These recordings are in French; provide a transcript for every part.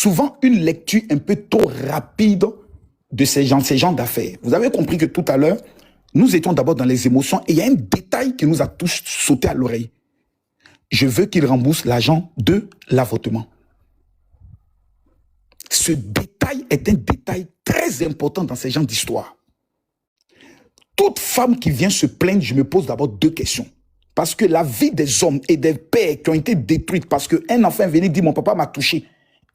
souvent une lecture un peu trop rapide de ces gens d'affaires. Vous avez compris que tout à l'heure, nous étions d'abord dans les émotions et il y a un détail qui nous a tous sauté à l'oreille. Je veux qu'il rembourse l'argent de l'avortement. Ce détail est un détail très important dans ces gens d'histoire. Toute femme qui vient se plaindre, je me pose d'abord 2 questions. Parce que la vie des hommes et des pères qui ont été détruites parce qu'un enfant est venu dire mon papa m'a touché.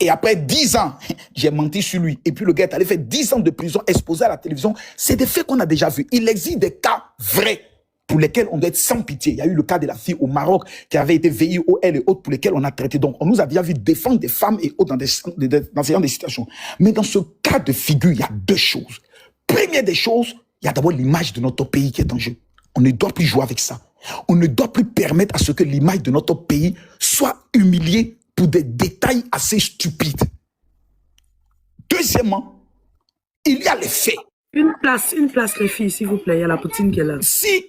Et après 10 ans, j'ai menti sur lui. Et puis le gars est allé faire 10 ans de prison exposé à la télévision. C'est des faits qu'on a déjà vus. Il existe des cas vrais pour lesquels on doit être sans pitié. Il y a eu le cas de la fille au Maroc qui avait été VIOL et autres pour lesquels on a traité. Donc on nous a déjà vu défendre des femmes et autres dans ce genre de situations. Mais dans ce cas de figure, il y a 2 choses. Première des choses, il y a d'abord l'image de notre pays qui est en jeu. On ne doit plus jouer avec ça. On ne doit plus permettre à ce que l'image de notre pays soit humiliée pour des détails assez stupides. Deuxièmement, il y a les faits. Une place les filles, s'il vous plaît. Il y a la poutine qui est là. Si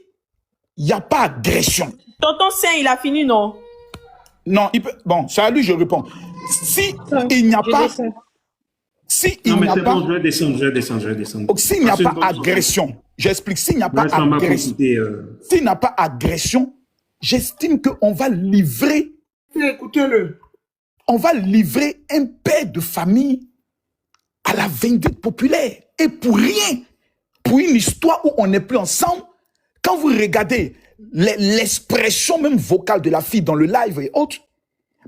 il n'y a pas agression. Tonton Saint, il a fini, non? Non, il peut. Bon, c'est à lui, je réponds. Si il n'y a pas. Si il n'y a pas. Bon, je vais descendre. Donc, s'il n'y a pas agression, j'explique. S'il n'y a pas agression, s'il n'y a pas agression, j'estime qu'on va livrer. Écoutez-le. On va livrer un père de famille à la vindicte populaire. Et pour rien, pour une histoire où on n'est plus ensemble, quand vous regardez l'expression même vocale de la fille dans le live et autres,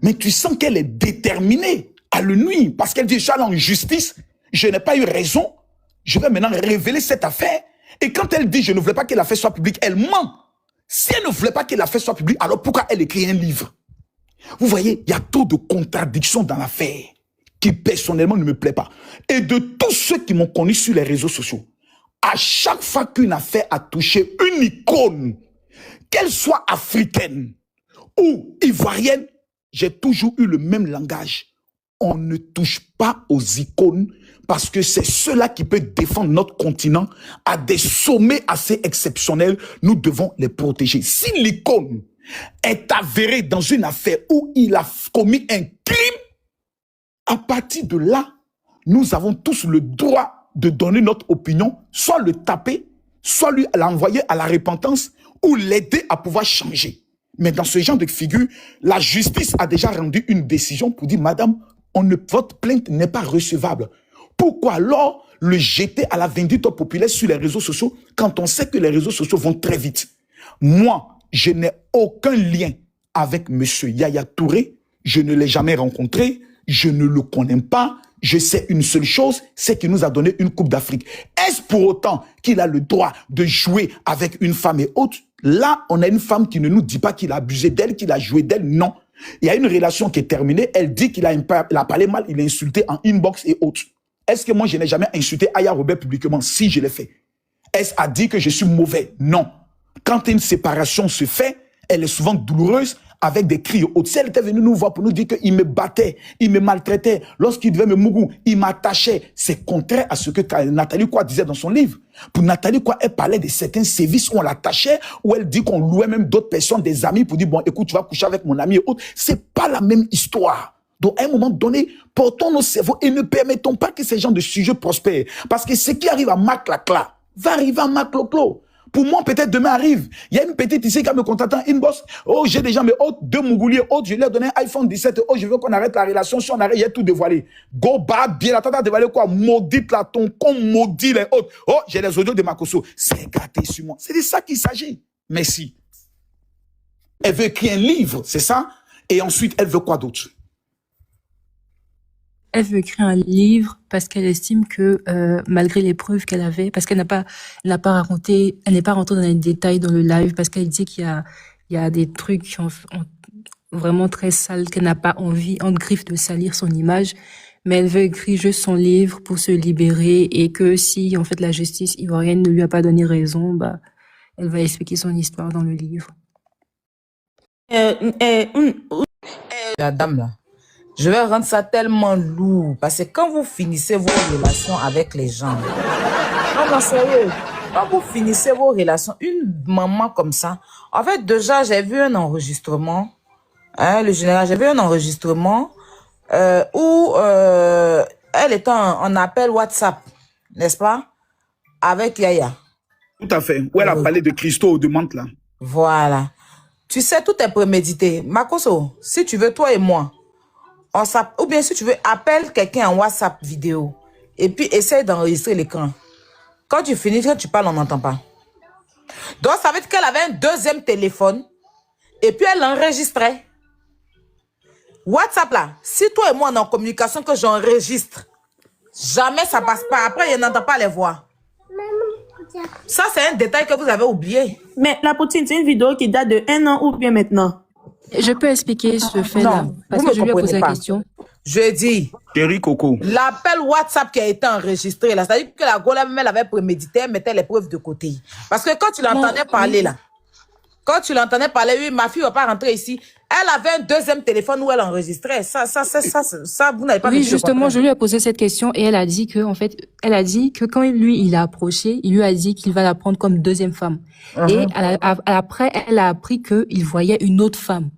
mais tu sens qu'elle est déterminée à le nuire parce qu'elle dit, je suis allée en justice, je n'ai pas eu raison, je vais maintenant révéler cette affaire. Et quand elle dit, je ne voulais pas que l'affaire soit publique, elle ment. Si elle ne voulait pas que l'affaire soit publique, alors pourquoi elle écrit un livre? Vous voyez, il y a trop de contradictions dans l'affaire qui personnellement ne me plaît pas. Et de tous ceux qui m'ont connu sur les réseaux sociaux, à chaque fois qu'une affaire a touché une icône, qu'elle soit africaine ou ivoirienne, j'ai toujours eu le même langage. On ne touche pas aux icônes parce que c'est ceux-là qui peuvent défendre notre continent à des sommets assez exceptionnels. Nous devons les protéger. Si l'icône est avéré dans une affaire où il a commis un crime, à partir de là, nous avons tous le droit de donner notre opinion, soit le taper, soit lui l'envoyer à la repentance ou l'aider à pouvoir changer. Mais dans ce genre de figure, la justice a déjà rendu une décision pour dire, madame, votre plainte n'est pas recevable. Pourquoi alors le jeter à la vindicte populaire sur les réseaux sociaux quand on sait que les réseaux sociaux vont très vite? Moi, je n'ai aucun lien avec M. Yaya Touré. Je ne l'ai jamais rencontré. Je ne le connais pas. Je sais une seule chose, c'est qu'il nous a donné une Coupe d'Afrique. Est-ce pour autant qu'il a le droit de jouer avec une femme et autres? Là, on a une femme qui ne nous dit pas qu'il a abusé d'elle, qu'il a joué d'elle. Non. Il y a une relation qui est terminée. Elle dit qu'il a parlé mal, il a insulté en inbox et autres. Est-ce que moi, je n'ai jamais insulté Aya Robert publiquement? Si, je l'ai fait. Est-ce à dire que je suis mauvais? Non. Quand une séparation se fait, elle est souvent douloureuse avec des cris hautes. Si elle était venue nous voir pour nous dire qu'il me battait, il me maltraitait, lorsqu'il devait me mougou, il m'attachait. C'est contraire à ce que Nathalie Quoi disait dans son livre. Pour Nathalie Quoi, elle parlait de certains services où on l'attachait, où elle dit qu'on louait même d'autres personnes, des amis, pour dire, bon, écoute, tu vas coucher avec mon ami et autres. C'est pas la même histoire. Donc, à un moment donné, portons nos cerveaux et ne permettons pas que ces gens de sujets prospèrent. Parce que ce qui arrive à Mac Lacla va arriver à Mac Loclo. Pour moi, peut-être demain arrive. Il y a une petite ici qui a me contacté en inbox. Oh, j'ai déjà mes autres, 2 Mougouliers autres. Je lui ai donné un iPhone 17. Oh, je veux qu'on arrête la relation. Si on arrête, il y a tout dévoilé. Go, bah, bien, la tata dévoilé quoi? Maudite la ton con, maudit les autres. Oh, j'ai les audios de Makoso. C'est gâté sur moi. C'est de ça qu'il s'agit. Merci. Elle veut écrire un livre, c'est ça? Et ensuite, elle veut quoi d'autre? Elle veut écrire un livre parce qu'elle estime que malgré les preuves qu'elle avait, parce qu'elle n'a pas raconté, elle n'est pas rentrée dans les détails dans le live, parce qu'elle dit qu'il y a des trucs qui sont vraiment très sales, qu'elle n'a pas envie, en griffe, de salir son image, mais elle veut écrire juste son livre pour se libérer et que si en fait la justice ivoirienne ne lui a pas donné raison, bah elle va expliquer son histoire dans le livre. La dame là. Je vais rendre ça tellement lourd. Parce que quand vous finissez vos relations avec les gens, non, sérieux, quand vous finissez vos relations, une maman comme ça, en fait, déjà, j'ai vu un enregistrement, hein, le général, j'ai vu un enregistrement où elle était en appel WhatsApp, n'est-ce pas? Avec Yaya. Tout à fait. Où elle a parlé de Christo, de Mante, là. Voilà. Tu sais, tout est prémédité. Makoso, si tu veux, toi et moi, ou bien si tu veux, appelle quelqu'un en WhatsApp vidéo et puis essaye d'enregistrer l'écran. Quand tu finis, quand tu parles, on n'entend pas. Donc, ça veut dire qu'elle avait un deuxième téléphone et puis elle enregistrait. WhatsApp, là, si toi et moi, on est en communication, que j'enregistre, jamais ça passe pas. Après, il n'entend pas les voix. Ça, c'est un détail que vous avez oublié. Mais la poutine, c'est une vidéo qui date de 1 an ou bien maintenant? Je peux expliquer ce fait-là. Non, Parce vous que me je lui ai posé comprenez la pas. question. Je dis, Chérie Coco. l'appel WhatsApp qui a été enregistré, là, c'est-à-dire que la Gola même, elle avait prémédité, elle mettait les preuves de côté. Parce que quand tu l'entendais parler, là, quand tu l'entendais parler, oui, ma fille va pas rentrer ici. Elle avait un deuxième téléphone où elle enregistrait. Ça, vous n'avez pas Oui, réussi à justement, comprendre. je lui ai posé cette question et elle a dit que, en fait, elle a dit que quand lui, il a approché, il lui a dit qu'il va la prendre comme deuxième femme. Et après, elle a appris qu'il voyait une autre femme.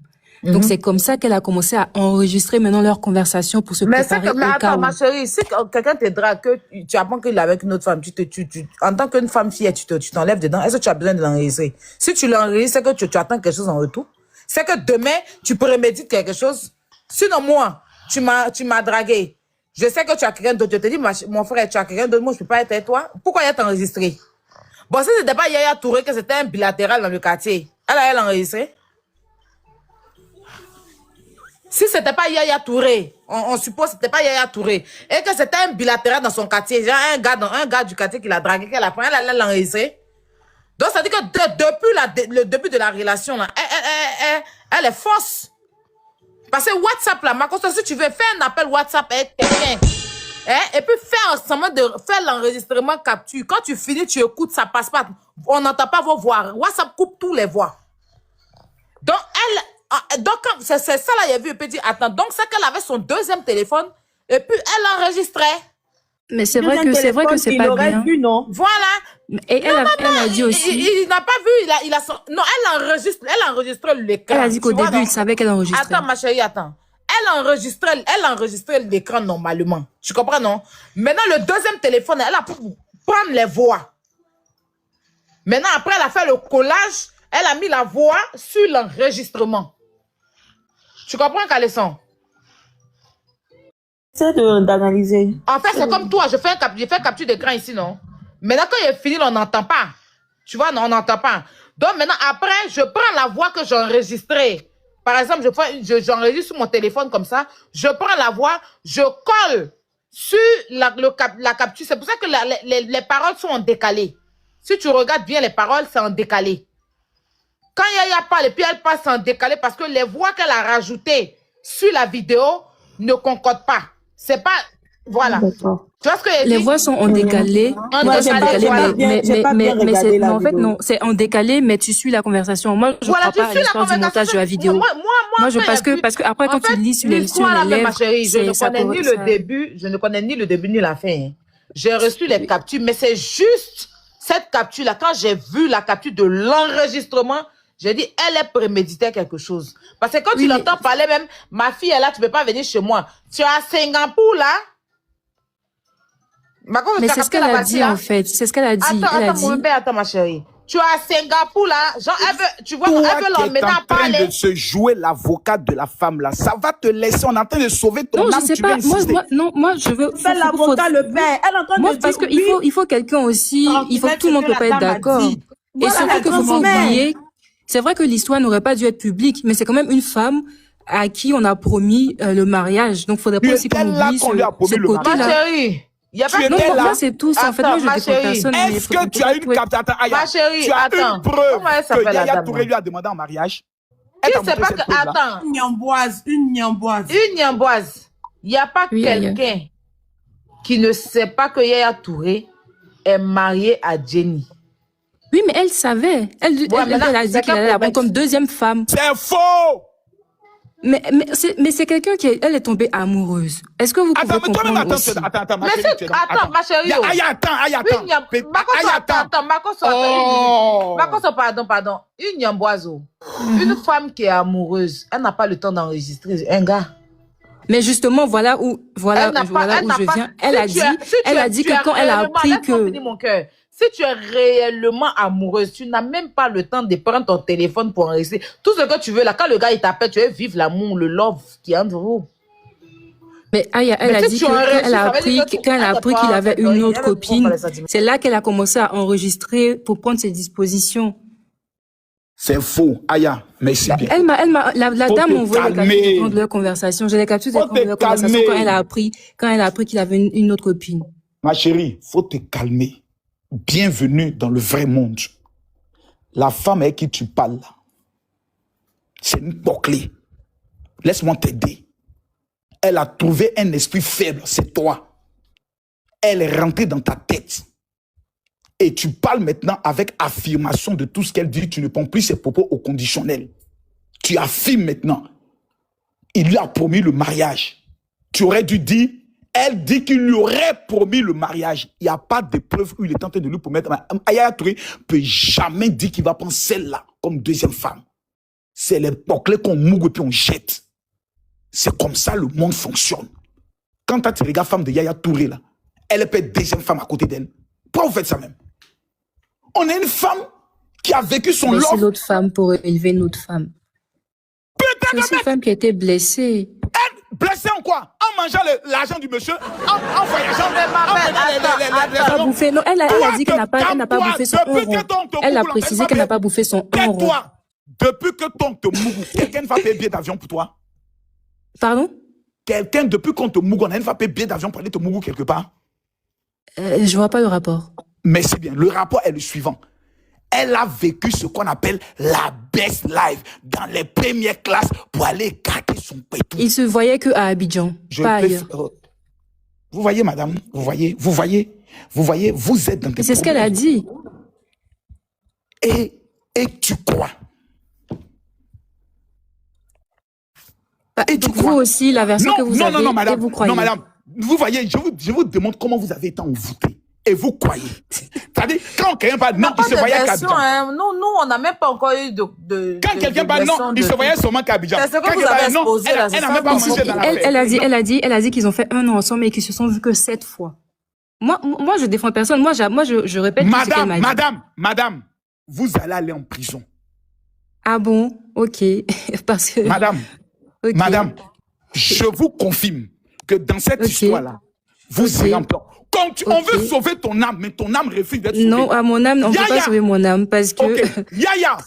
Donc, c'est comme ça qu'elle a commencé à enregistrer maintenant leur conversation pour se préparer au cas attends, où. ma chérie, si quelqu'un te drague, que tu apprends qu'il est avec une autre femme, en tant qu'une femme fille, tu t'enlèves dedans, est-ce que tu as besoin de l'enregistrer? Si tu l'enregistres, c'est que tu attends quelque chose en retour. C'est que demain, tu prémédites quelque chose. Sinon, moi, tu m'as dragué. Je sais que tu as quelqu'un d'autre. Je te dis, mon frère, tu as quelqu'un d'autre. Moi, je peux pas être avec toi. Pourquoi il a enregistré? Bon, si c'était pas Yaya Touré, que c'était un bilatéral dans le quartier, elle a enregistré? Si c'était pas Yaya Touré, on suppose que c'était pas Yaya Touré, et que c'était un bilatéral dans son quartier, genre un gars du quartier qui l'a dragué, qu'elle a pris, elle l'a enregistré. Donc, ça dit que depuis le début de la relation, là, elle est fausse. Parce que WhatsApp, là, si tu veux faire un appel WhatsApp avec quelqu'un, et puis faire l'enregistrement capture. Quand tu finis, tu écoutes, ça passe pas. On n'entend pas vos voix. WhatsApp coupe tous les voix. Donc, c'est ça, là, il y a vu, il peut dire, attends, donc, c'est qu'elle avait son deuxième téléphone, et puis elle enregistrait. Mais c'est vrai que c'est pas bien. Vu, non? Voilà. Et elle a dit aussi. Il n'a pas vu, non, elle enregistre l'écran. Elle a dit qu'au début, il savait qu'elle enregistrait. Attends, ma chérie, attends. Elle enregistrait l'écran normalement. Tu comprends, non? Maintenant, le deuxième téléphone, elle a pu prendre les voix. Maintenant, après, elle a fait le collage, elle a mis la voix sur l'enregistrement. Tu comprends, Calisson? C'est d'analyser. En fait, c'est comme toi, je fais capture d'écran ici, non? Maintenant, quand il est fini, on n'entend pas. Tu vois, non, on n'entend pas. Donc, maintenant, après, je prends la voix que j'ai enregistrée. Par exemple, j'enregistre sur mon téléphone comme ça. Je prends la voix, je colle sur la capture. C'est pour ça que les paroles sont en décalé. Si tu regardes bien les paroles, c'est en décalé. Quand Yaya parle, et puis elle passe en décalé parce que les voix qu'elle a rajoutées sur la vidéo ne concordent pas. C'est pas... Voilà. Tu vois ce que j'ai dit? Les voix sont en décalé. Moi, j'ai pas bien mais en fait, non, c'est en décalé, mais tu suis la conversation. Moi, je Voilà, crois pas à l'histoire du montage de la vidéo. Moi, parce que après, quand tu lis sur les lèvres, je ne connais ni le début ni la fin. Hein. J'ai reçu les captures, mais c'est juste cette capture-là. Quand j'ai vu la capture de l'enregistrement, j'ai dit, elle est préméditée quelque chose. Parce que quand tu l'entends parler même, ma fille est là, tu ne peux pas venir chez moi. Tu es à Singapour, là. Mais c'est ce qu'elle a dit, en fait. C'est ce qu'elle a dit. Attends, ma chérie. Tu es à Singapour, là. Genre, tu vois, Toi elle veut l'emmener à en train parler. de se jouer l'avocate de la femme, là. Ça va te laisser. On est en train de sauver ton âme. Non, je sais pas. Moi, je veux. Faire l'avocat, le père. Elle est en train de dire parce qu'il faut quelqu'un aussi. Tout le monde peut pas être d'accord. Et surtout qu'il faut oublier. C'est vrai que l'histoire n'aurait pas dû être publique, mais c'est quand même une femme à qui on a promis le mariage. Donc, faudrait pas aussi qu'on oublie ce côté-là. Ma chérie. Il y a pas non, moi, c'est tout ça. En fait, moi, je défends personne. Est-ce que tu as une capture? Ma chérie, tu as une preuve que Yaya Touré lui a demandé en mariage? Qui sait pas que... Attends. Une nyamboise. Une nyamboise. Il n'y a pas quelqu'un qui ne sait pas que Yaya Touré est marié à Jenny. Oui, mais elle savait. Elle a dit qu'elle allait la prendre comme deuxième femme. C'est faux! Mais c'est quelqu'un qui elle est tombée amoureuse. Est-ce que vous pouvez comprendre aussi? Attends, ma chérie. Attends, ma chérie. Attends. Pardon. Une nyamboise. Une femme qui est amoureuse, elle n'a pas le temps d'enregistrer un gars. Mais justement, voilà où je viens. Elle a dit que quand elle a appris que... Mon cœur. Si tu es réellement amoureuse, tu n'as même pas le temps de prendre ton téléphone pour enregistrer. Tout ce que tu veux là, quand le gars il t'appelle, tu veux vivre l'amour, le love qui est entre vous. Mais Aya, elle a dit que quand elle a appris qu'il avait une autre copine, c'est là qu'elle a commencé à enregistrer pour prendre ses dispositions. C'est faux. Aya, merci bien. La dame m'a envoyé les captures de leur conversation. J'ai les captures de leur conversation quand elle a appris qu'il avait une autre copine. Ma chérie, faut te calmer. Bienvenue dans le vrai monde. La femme avec qui tu parles, là, c'est une bouclée. Laisse-moi t'aider. Elle a trouvé un esprit faible, c'est toi. Elle est rentrée dans ta tête. Et tu parles maintenant avec affirmation de tout ce qu'elle dit. Tu ne prends plus ses propos au conditionnel. Tu affirmes maintenant. Il lui a promis le mariage. Tu aurais dû dire, elle dit qu'il lui aurait promis le mariage. Il n'y a pas de preuve où il est en train de lui promettre. Aya Touré ne peut jamais dire qu'il va prendre celle-là comme deuxième femme. C'est l'époque qu'on mougue et puis on jette. C'est comme ça le monde fonctionne. Quand tu regardes femme de Yaya Touré, là, elle peut être deuxième femme à côté d'elle. Pourquoi vous faites ça même? On est une femme qui a vécu son love. C'est l'autre femme pour élever une autre femme. C'est une femme qui a été blessée. Elle, blessée en quoi? En mangeant l'argent du monsieur, en voyageant. Non, elle a dit qu'elle n'a pas bouffé son 1 rond. Elle a précisé qu'elle n'a pas bouffé son 1 rond. Depuis que ton te mougou, quelqu'un va payer billet d'avion pour toi? Pardon? Quelqu'un, depuis qu'on te mougou, on a une fois payé billet d'avion pour aller te mougou quelque part? Je vois pas le rapport. Mais c'est bien. Le rapport est le suivant. Elle a vécu ce qu'on appelle la best life dans les premières classes pour aller écarter son pétou. Il se voyait qu'à Abidjan, pas ailleurs. Vous voyez, madame, vous êtes dans des C'est ce qu'elle a dit. Et tu crois. Et donc vous aussi, la version que vous avez, madame, et vous croyez. Non, madame, vous voyez, je vous demande comment vous avez été envoûté. Et vous croyez. C'est-à-dire, quand quelqu'un parle, non, il se voyait qu'à Abidjan. Hein. Nous, on n'a même pas encore eu de quand quelqu'un parle, non, il se voyait seulement qu'à Abidjan. C'est ce que vous avez exposé, là. Elle n'a même pas mangé dans la Elle a dit qu'ils ont fait 1 an ensemble et qu'ils se sont vus que 7 fois. Moi, je défends personne. Moi, je répète tout ce qu'elle m'a dit. Madame, vous allez aller en prison. Ah bon? Ok. Parce que... Madame, okay. Madame, je vous confirme que dans cette histoire-là, vous irez en prison. On veut sauver ton âme, mais ton âme refuse d'être sauvée. Non, à mon âme, on ne peut pas sauver mon âme parce que... Yaya, en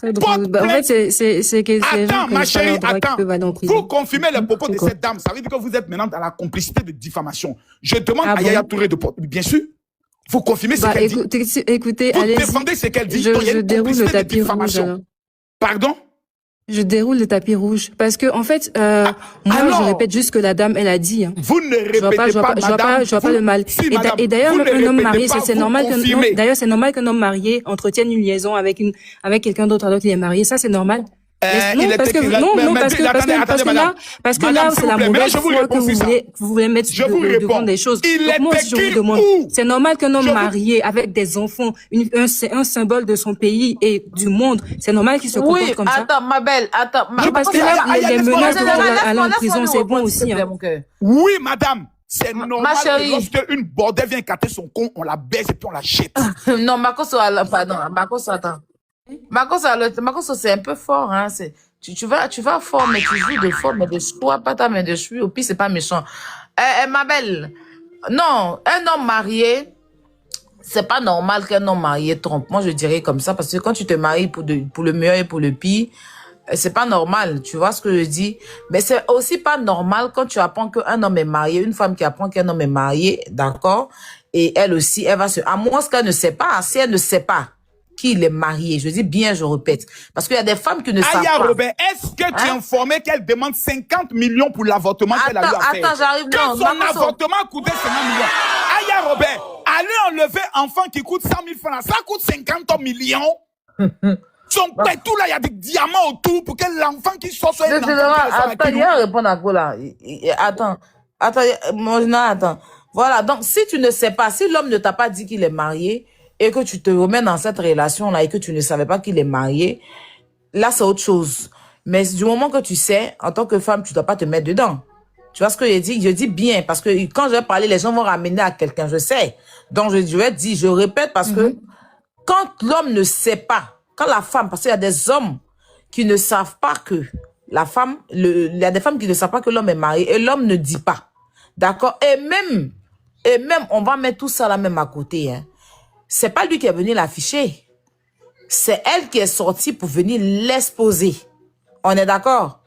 fait, c'est que c'est attends, ma chérie, attends. Vous confirmez les propos de cette dame. Ça veut dire que vous êtes maintenant dans la complicité de diffamation. Je demande à Yaya Touré de... Bien sûr. Vous confirmez ce qu'elle dit. Écoutez, vous défendez ce qu'elle dit. Je déroule le tapis rouge. Pardon? Je déroule le tapis rouge parce que en fait, moi je répète juste ce que la dame elle a dit. Hein. Vous ne répétez pas, madame. Je vois pas le mal. Si, et d'ailleurs, un homme marié, c'est normal que d'ailleurs c'est normal qu'un homme marié entretienne une liaison avec quelqu'un d'autre alors qu'il est marié. Ça c'est normal. Parce que là, c'est la mauvaise foi que vous voulez mettre devant des choses. Donc moi aussi, je vous demande, c'est normal qu'un homme marié avec des enfants, un symbole de son pays et du monde, c'est normal qu'il se comporte comme ça. Attends, ma belle, attends. Parce que là, les menaces d'aller en prison, c'est bon aussi. Oui, madame. C'est normal que lorsque une bordelle vient casser son con, on la baisse et puis on la jette. Non, Makoso, attends. Makoso, c'est un peu fort, hein. Tu vas fort, mais tu joues de fort, mais de choix, pas ta main de cheveux. Au pire, c'est pas méchant. Ma belle. Non, un homme marié, c'est pas normal qu'un homme marié trompe. Moi, je dirais comme ça, parce que quand tu te maries pour le meilleur et pour le pire, c'est pas normal. Tu vois ce que je dis? Mais c'est aussi pas normal quand tu apprends qu'un homme est marié, une femme qui apprend qu'un homme est marié, d'accord? Et elle aussi, elle va à moins qu'elle ne sait pas, si elle ne sait pas qu'il est marié. Je dis bien, je répète. Parce qu'il y a des femmes qui ne savent pas. Robert, est-ce que tu es informé qu'elle demande 50 millions pour l'avortement qu'elle a eu à faire? Attends, j'arrive. Quand son avortement coûtait 50 millions. Aya Robert, aller enlever enfant qui coûte 100 000 francs, ça coûte 50 millions. Son pétou là, il y a des diamants autour pour que l'enfant qui sort soit un enfant. Attends, il y a répondre à quoi là? Attends. Voilà, donc si tu ne sais pas, si l'homme ne t'a pas dit qu'il est marié, et que tu te remets dans cette relation-là et que tu ne savais pas qu'il est marié, là, c'est autre chose. Mais du moment que tu sais, en tant que femme, tu ne dois pas te mettre dedans. Tu vois ce que je dis? Je dis bien, parce que quand je vais parler, les gens vont ramener à quelqu'un, je sais. Donc, je vais dire, je répète, parce que quand l'homme ne sait pas, quand la femme, parce qu'il y a des hommes qui ne savent pas que la femme, il y a des femmes qui ne savent pas que l'homme est marié, et l'homme ne dit pas. D'accord? Et même, on va mettre tout ça là même à côté, hein. C'est pas lui qui est venu l'afficher. C'est elle qui est sortie pour venir l'exposer. On est d'accord?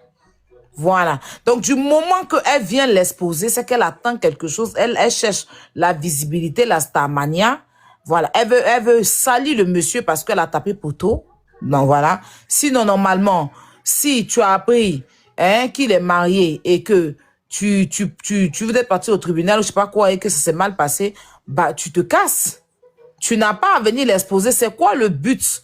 Voilà. Donc, du moment qu'elle vient l'exposer, c'est qu'elle attend quelque chose. Elle cherche la visibilité, la starmania. Voilà. Elle veut salir le monsieur parce qu'elle a tapé poteau. Donc, voilà. Sinon, normalement, si tu as appris, hein, qu'il est marié et que tu voudrais partir au tribunal ou je sais pas quoi et que ça s'est mal passé, bah, tu te casses. Tu n'as pas à venir l'exposer. C'est quoi le but?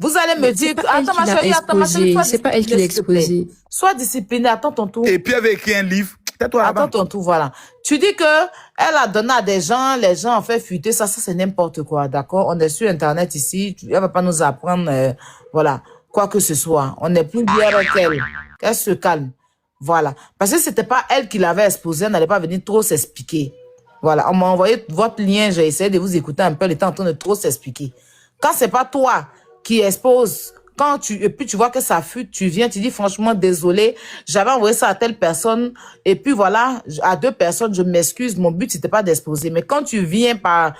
Vous allez me dire, attends ma chérie, c'est pas elle qui l'a exposé. Sois discipliné, attends ton tour. Et puis elle avait écrit un livre. Tais-toi là-bas. Attends ton tour, voilà. Tu dis que elle a donné à des gens, les gens ont fait fuiter, ça c'est n'importe quoi, d'accord? On est sur Internet ici, elle va pas nous apprendre, voilà, quoi que ce soit. On n'est plus bien avec elle. Qu'elle se calme. Voilà. Parce que c'était pas elle qui l'avait exposé, elle n'allait pas venir trop s'expliquer. Voilà. On m'a envoyé votre lien, j'ai essayé de vous écouter un peu, elle était en train de trop s'expliquer. Quand c'est pas toi qui expose, et puis tu vois que ça fuite, tu viens, tu dis franchement désolé, j'avais envoyé ça à telle personne, et puis voilà, à 2 personnes, je m'excuse, mon but c'était pas d'exposer. Mais quand tu viens à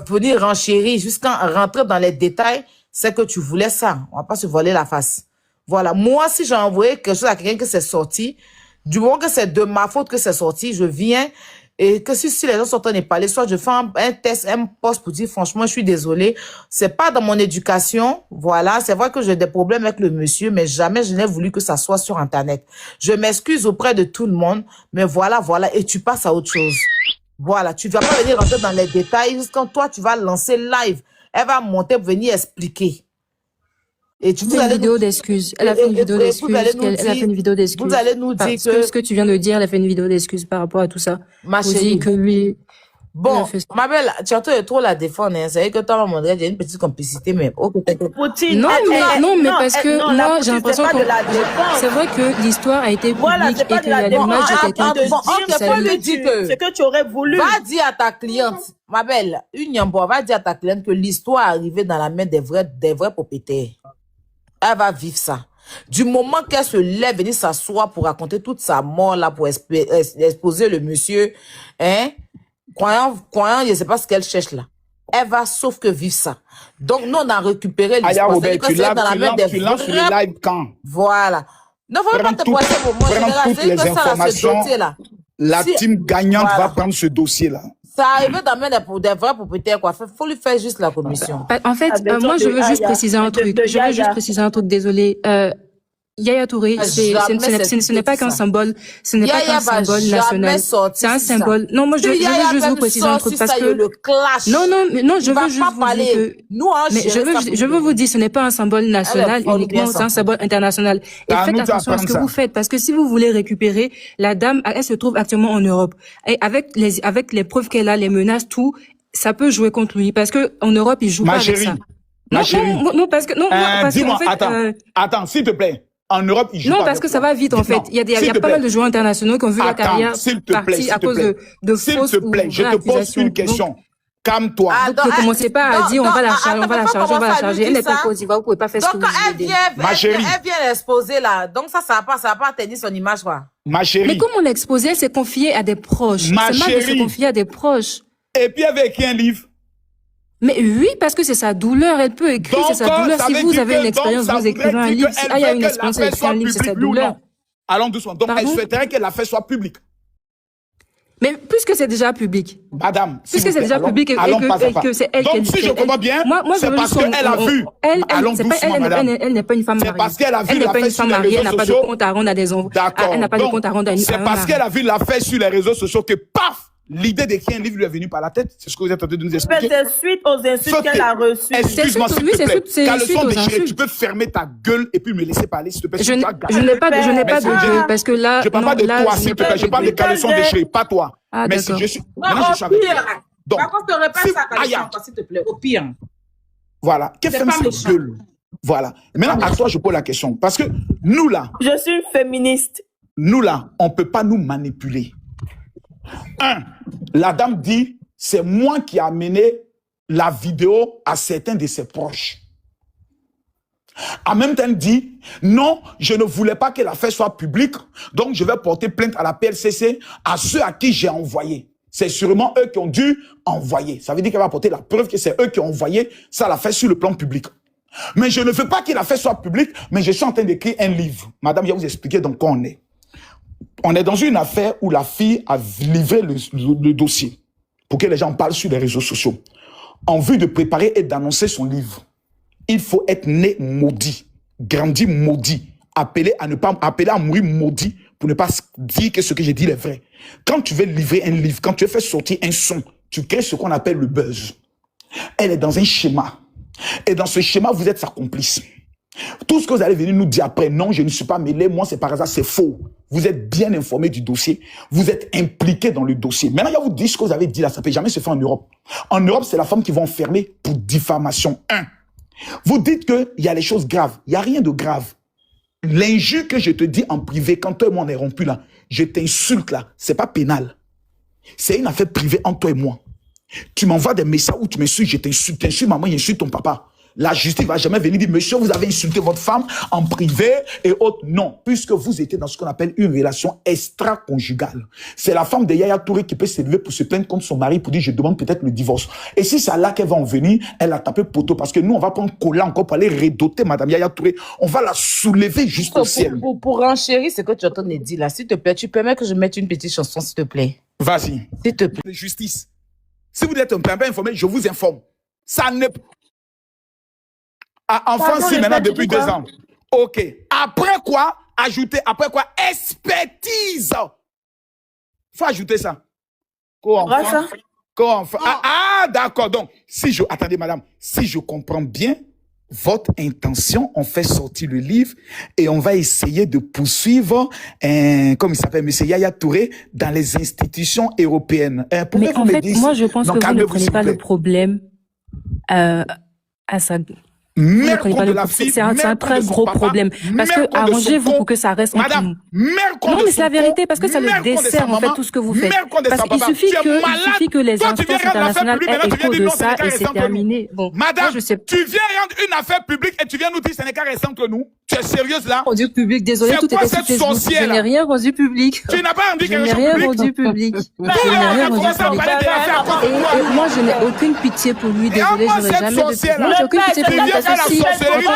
venir renchérir jusqu'à rentrer dans les détails, c'est que tu voulais ça. On va pas se voiler la face. Voilà. Moi, si j'ai envoyé quelque chose à quelqu'un que c'est sorti, du moment que c'est de ma faute que c'est sorti, je viens. Et que si les gens sont en train de parler, soit je fais un test, un post pour dire, franchement, je suis désolée. C'est pas dans mon éducation. Voilà. C'est vrai que j'ai des problèmes avec le monsieur, mais jamais je n'ai voulu que ça soit sur Internet. Je m'excuse auprès de tout le monde, mais voilà. Et tu passes à autre chose. Voilà. Tu vas pas venir rentrer dans les détails. Quand toi, tu vas lancer live, elle va monter pour venir expliquer. Et Elle a fait une vidéo d'excuses. Elle a fait une vidéo d'excuses. Elle a fait une vidéo d'excuses. Vous allez nous dire que ce que tu viens de dire, elle a fait une vidéo d'excuses par rapport à tout ça. Ma Vous chérie. dites que lui. Bon, ma belle, tu as trop la défendre, hein. C'est vrai que toi, maman, il y a une petite complicité, mais ok, t'inquiète. Poutine, Non, mais parce que non, moi, la j'ai Poutine, l'impression c'est pas que de la défense. c'est vrai que l'histoire a été publique Voilà, c'est et pas de qu'il y a la l'image de défense. quelqu'un Attends, qui ok, salue. faut lui dire que- ce que tu aurais voulu. Va dire à ta cliente, ma belle, une nyambo, va dire à ta cliente que l'histoire est arrivée dans la main des vrais propriétaires. Elle va vivre ça. Du moment qu'elle se lève, venir s'asseoir pour raconter toute sa mort là, pour exposer le monsieur, hein, croyant, je sais pas ce qu'elle cherche là. Elle va sauf que vivre ça. Donc, nous, on a récupéré Aya l'histoire. Robert, C'est-à-dire que c'est dans la main des tu lances sur le vrais- live quand? Voilà. Non, faut pas Prends te poisser pour moi, prends général. toutes C'est que les ça, là, ce informations. dossier-là. La Si- team gagnante Voilà. va prendre ce dossier-là. Ça arrive dans la main des vrais propriétaires, quoi. Faut lui faire juste la commission. En fait, Ah, moi, je veux juste Yaya. préciser un De truc. Je veux Yaya. juste préciser un truc, désolé. Yaya Touré, Ah, ce n'est pas qu'un symbole, ce n'est pas Yaya qu'un va symbole jamais national. sortir C'est un ça. symbole. Non, moi, je veux Yaya juste va vous préciser un truc parce ça, il y a que le clash. non, je Il va veux juste pas vous parler. dire que Nous, hein, mais je veux vous dire, ce n'est pas un symbole national folle, uniquement, bien c'est un sorti. symbole international. Et C'est à faites nous attention à ce que d'apprendre vous ça. faites, parce que si vous voulez récupérer, la dame, elle se trouve actuellement en Europe. Et avec les preuves qu'elle a, les menaces, tout, ça peut jouer contre lui, parce que en Europe, il joue Ma pas avec chérie, ça. ma Non, chérie. non, parce que, non, parce que, Dis-moi, en fait, attends, s'il te plaît. En Europe, ils jouent non, pas parce avec que ça toi. va vite, en fait. Non, Il y a s'il te pas plaît. mal de joueurs internationaux qui ont vu leur Attends, carrière s'il te plaît, partir s'il à te cause plaît. de S'il fausses te ou plaît, je vraies te pose accusations. une question. Calme-toi. Ah, Donc, donc, ne commencez pas à dire, on va la charger, attends, on va la faut charger, on va la commencer à lui charger. Elle dire n'est pas ça. Côte d'Ivoire, vous pouvez pas faire ce que Donc, vous quand elle voulez. Ma chérie. elle vient l'exposer là. Donc, ça va pas tenir son image, quoi. Ma Mais chérie. comme on l'a exposé, elle s'est confiée à des proches. Ma C'est mal de se chérie. confier à des proches. Et puis elle avait écrit un livre. Mais oui, parce que c'est sa douleur, elle peut écrire, c'est sa douleur. ça Si veut vous dire avez que- une expérience, donc, vous ça écrivez voudrait un dire livre. qu'elle Il y a veut une que expérience à l'affaire écrire un soit livre, c'est sa publique, oui ou douleur. non? Allons doucement. Donc, elle Pardon? souhaiterait que l'affaire soit publique. Mais puisque c'est déjà public, Madame, s'il puisque vous c'est plaît, déjà public et allons pas à pas. que c'est elle Donc, qui si je comprends bien, moi, je c'est veux parce juste qu'elle a vu. Allons c'est pas- doucement, madame. elle n'est pas une femme C'est mariée. parce qu'elle a vu Elle n'est pas l'affaire une sur femme les mariée, elle n'a réseaux pas de sociaux. compte à rendre à des enfants. D'accord. Elle n'a pas de Donc, compte à rendre à c'est un parce mari. qu'elle a vu l'affaire sur les réseaux sociaux que, paf, l'idée d'écrire un livre lui est venue par la tête. C'est ce que vous êtes en train de nous Mais expliquer. c'est suite aux insultes qu'elle a reçues. Excuse-moi, C'est s'il suite- te plaît. c'est Quand le suite son aux déchiré, insultes. tu peux fermer ta gueule et puis me laisser parler, s'il te plaît. Je s'il n'ai te plaît. je n'ai pas de Merci. gueule, parce que là, Je parle non, pas de là, toi, je s'il n'ai te pas plaît. Je parle de caleçon déchiré, pas toi. Ah, Mais si d'accord. je suis. Maintenant, je suis avec toi. Donc, Par contre, te répète si- ça, Aya. s'il te plaît. Au pire. voilà. Qu'est-ce C'est que pas c'est méchant. gueule? Voilà. Maintenant, à toi, je pose la question. Parce que nous, là, Je suis une féministe. nous là, on ne peut pas nous manipuler. La dame dit, c'est moi qui ai amené la vidéo à certains de ses proches. En même temps, elle dit, non, je ne voulais pas que l'affaire soit publique, donc je vais porter plainte à la PLCC, à ceux à qui j'ai envoyé. C'est sûrement eux qui ont dû envoyer. Ça veut dire qu'elle va porter la preuve que c'est eux qui ont envoyé ça, l'affaire sur le plan public. Mais je ne veux pas que l'affaire soit publique, mais je suis en train d'écrire un livre. Madame, je vais vous expliquer dans quoi on est. On est dans une affaire où la fille a livré le dossier pour que les gens parlent sur les réseaux sociaux. En vue de préparer et d'annoncer son livre, il faut être né maudit, grandi maudit, appelé à mourir maudit pour ne pas dire que ce que j'ai dit est vrai. Quand tu veux livrer un livre, quand tu veux faire sortir un son, tu crées ce qu'on appelle le buzz. Elle est dans un schéma. Et dans ce schéma, vous êtes sa complice. Tout ce que vous allez venir nous dire après, non, je ne suis pas mêlé, moi c'est par hasard, c'est faux. Vous êtes bien informé du dossier, vous êtes impliqué dans le dossier. Maintenant, je vous dis ce que vous avez dit là, ça ne peut jamais se faire en Europe. En Europe, c'est la femme qui va enfermer pour diffamation. Vous dites qu'il y a les choses graves. Il n'y a rien de grave. L'injure que je te dis en privé, quand toi et moi on est rompu là, je t'insulte là, c'est pas pénal. C'est une affaire privée entre toi et moi. Tu m'envoies des messages où tu m'insultes, je t'insulte, maman, j'insulte ton papa. La justice va jamais venir dire, monsieur, vous avez insulté votre femme en privé et autres. Non, puisque vous étiez dans ce qu'on appelle une relation extra-conjugale. C'est la femme de Yaya Touré qui peut s'élever pour se plaindre contre son mari pour dire, je demande peut-être le divorce. Et si c'est là qu'elle va en venir, elle a tapé poteau parce que nous, on va prendre collant encore pour aller redoter madame Yaya Touré. On va la soulever jusqu'au ciel. Pour renchérir ce que tu entends de dire là, s'il te plaît, tu permets que je mette une petite chanson, s'il te plaît. Vas-y. S'il te plaît. Justice. Si vous êtes un peu informé, je vous informe. Ça ne... Enfant, si maintenant depuis 2 ans. OK. Après quoi? Ajouter. Après quoi? Expertise. Faut ajouter ça. Co-enfant. Co-enfant. D'accord. Donc, attendez, madame. Si je comprends bien, votre intention, on fait sortir le livre et on va essayer de poursuivre, comme il s'appelle, monsieur Yaya Touré, dans les institutions européennes. Mais en fait, moi, je pense que vous ne prenez pas le problème à sa... C'est un très gros problème. Parce que arrangez-vous pour que ça reste entre nous. Non, mais c'est la vérité, parce que ça le dessert, en fait, tout ce que vous faites. Parce qu'il suffit que les instances internationales aient écho de ça et c'est terminé. Bon, madame, tu viens rendre une affaire publique et tu viens nous dire que ce n'est qu'à rester entre nous. Tu es sérieuse là? Rendu public, désolé, tout était sur Facebook. Je n'ai rien rendu public. Tu n'as pas rendu quelque chose public? Je n'ai rien rendu public. Je n'ai rien rendu public. Et moi, je n'ai aucune pitié pour lui, désolé, je n'aurai jamais de pitié. Moi, j'ai aucune pitié pour lui, parce que si, en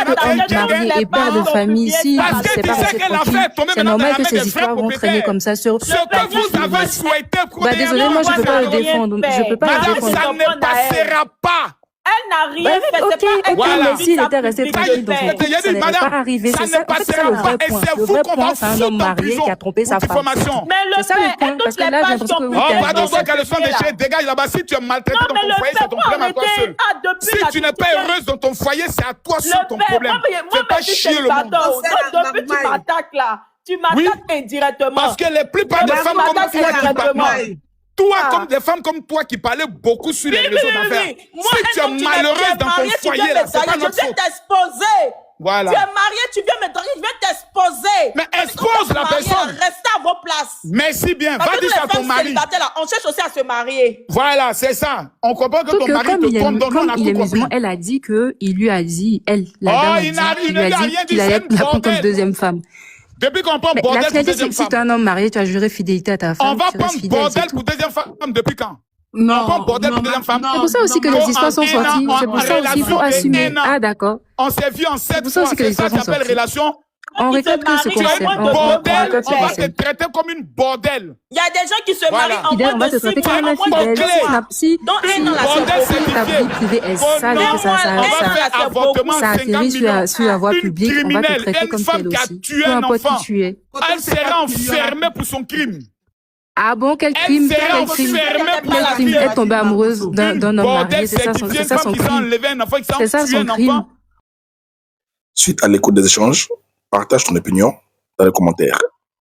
tant qu'homme marié et père de famille, si il s'est pas resté tranquille, c'est normal que ces histoires vont traîner comme ça sur... Ce que vous avez souhaité... Désolé, moi, je ne peux pas le défendre. Je peux pas le défendre. Ça ne passera pas. Elle n'a rien fait. Ok, mais s'il était resté tranquille, donc ça n'est pas arrivé. C'est ça le vrai point. Le vrai point, c'est un homme marié qui a trompé sa femme. C'est ça le point, parce que là, j'ai l'impression que vous êtes... Pardon, toi, qu'elle soit déchirée, dégage là-bas. Si tu es maltraité dans ton foyer, c'est ton problème à toi seul. Si tu n'es pas heureuse dans ton foyer, c'est à toi seul ton problème. Fais pas chier le monde. Depuis tu m'attaques là. Tu m'attaques indirectement. Parce que les plupart des femmes comme toi qui parlent... Toi, comme des femmes comme toi qui parlaient beaucoup sur les réseaux d'affaires. Si tu es malheureuse dans ton foyer, là, c'est pas notre faute. Je vais t'exposer. Voilà. Tu es marié, tu viens me draguer, je vais t'exposer. Mais expose la personne. Restez à vos places. Merci bien. Va dire ça à ton mari. On cherche aussi à se marier. Voilà, c'est ça. On comprend que ton mari te compte dans comme il est musulman, elle a dit qu'il lui a dit, la dame a dit qu'il allait la prendre comme deuxième femme. Depuis qu'on prend bordel pour deuxième femme. Si tu es un homme marié, tu as juré fidélité à ta femme. On va prendre bordel pour deuxième femme depuis quand? Non. On prend bordel pour deuxième femme. C'est pour ça aussi que les histoires sont sorties. C'est pour ça aussi qu'il faut assumer. Ah, d'accord. On s'est vu en 7 fois. C'est ça que j'appelle relation. On récolte que ce qu'on sait. Bordel, on va te traiter comme une bordel. Il y a des gens qui se marient en on va te traiter comme une fidèle. Si ta vie privée est sale et que ça atterrit sur la voie publique, on va te traiter comme telle aussi. Peu importe qui tu es. Elle sera enfermée pour son crime. Ah bon, quel crime? Quel crime? Elle est tombée amoureuse d'un homme marié, c'est ça son crime. C'est ça son crime. Suite à l'écoute des échanges, partage ton opinion dans les commentaires.